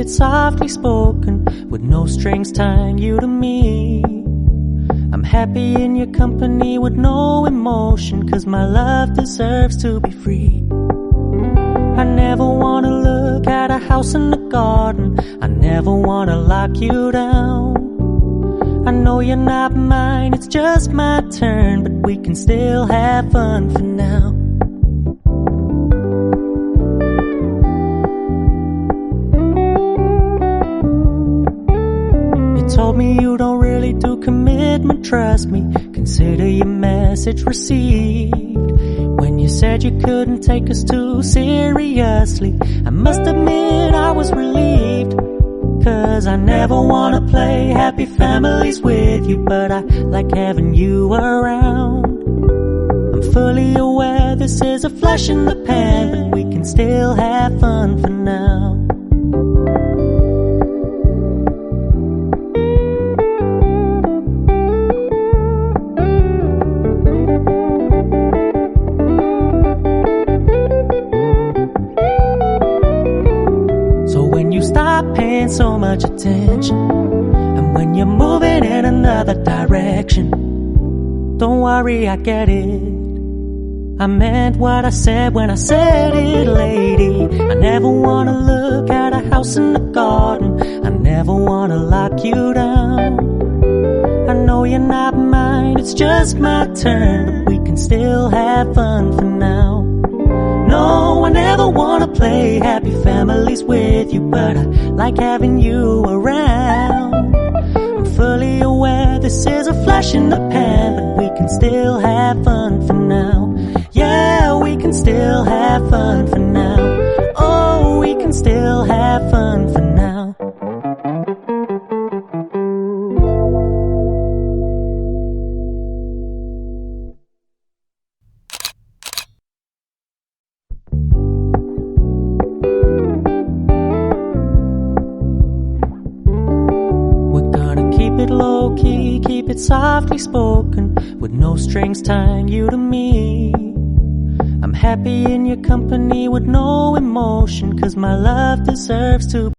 it softly spoken, with no strings tying you to me. I'm happy in your company with no emotion, 'cause my love deserves to be free. I never wanna look at a house in the garden, I never wanna lock you down. I know you're not mine, it's just my turn, but we can still have fun for now. You told me you don't really do commitment, trust me, consider your message received. When you said you couldn't take us too seriously, I must admit I was relieved. 'Cause I never wanna play happy families with you, but I like having you around. I'm fully aware this is a flash in the pan, but we can still have fun for now. Paying so much attention, and when you're moving in another direction, don't worry, I get it. I meant what I said when I said it, lady. I never wanna look at a house in the garden, I never wanna lock you down. I know you're not mine, it's just my turn, but we can still have fun for now. No, I never wanna play happy families with you, but I like having you around. I'm fully aware this is a flash in the pan, but we can still have fun for now. Yeah, we can still have fun for now. Oh, we can still have fun for now. Low-key, keep it softly spoken, with no strings tying you to me. I'm happy in your company with no emotion, 'cause my love deserves to